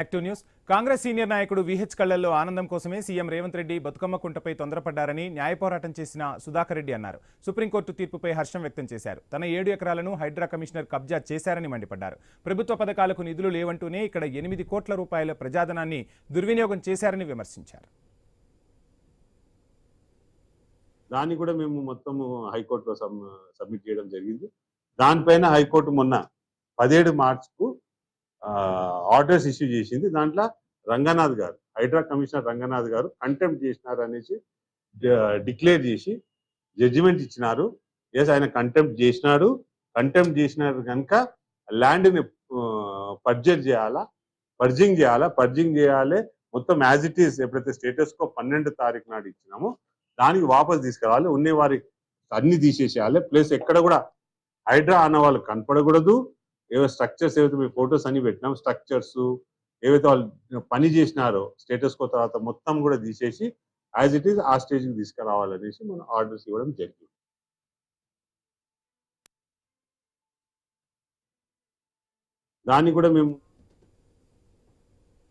Active news. Congress senior నాయకుడు VH కళ్లల్లో ఆనందం కోసమే సీఎం రేవంత్ రెడ్డి బతుకమ్మ కుంటపై తొందరపడ్డారని న్యాయ పోరాటం చేసిన సుధాకర్ రెడ్డి అన్నారు. సుప్రీంకోర్టు తీర్పుపై హర్షం వ్యక్తం చేశారు. తన 7 ఎకరాలను హైడ్రా కమిషనర్ కబ్జా చేశారని మండిపడ్డారు. ప్రభుత్వ పథకాలకు నిధులు లేవంటూనే ఇక్కడ 8 కోట్ల రూపాయల ప్రజాధనాన్ని దుర్వినియోగం చేశారని విమర్శించారు. దాన్ని కూడా మేము మొత్తము హైకోర్టులో సబ్మిట్ చేయడం జరిగింది. దానిపైన హైకోర్టు మొన్న 17 మార్చికు ఆర్డర్స్ ఇష్యూ చేసింది. దాంట్లో రంగనాథ్ గారు, హైడ్రా కమిషనర్ రంగనాథ్ గారు కంటెంప్ట్ చేసినారు అనేసి డిక్లేర్ చేసి జడ్జిమెంట్ ఇచ్చినారు. ఎస్, ఆయన కంటెంప్ట్ చేసినారు కనుక ల్యాండ్ని పర్జింగ్ చేయాలి, మొత్తం యాజ్ ఇట్ ఈస్ ఎప్పుడైతే స్టేటస్ కో 12 తారీఖు నాడు ఇచ్చినామో దానికి వాపస్ తీసుకురావాలి, ఉన్నే వారి అన్ని తీసేసేయాలి. ప్లస్ ఎక్కడ కూడా హైడ్రా అన్న వాళ్ళు కనపడకూడదు. ఏవో స్ట్రక్చర్స్ ఏవైతే మేము ఫొటోస్ అన్ని పెట్టినాం, స్ట్రక్చర్స్ ఏవైతే వాళ్ళు పని చేసినారో స్టేటస్ కో తర్వాత మొత్తం కూడా తీసేసి యాజ్ ఇట్ ఈస్ ఆ స్టేజ్కి తీసుకురావాలనేసి మనం ఆర్డర్స్ ఇవ్వడం జరిగింది. దాన్ని కూడా మేము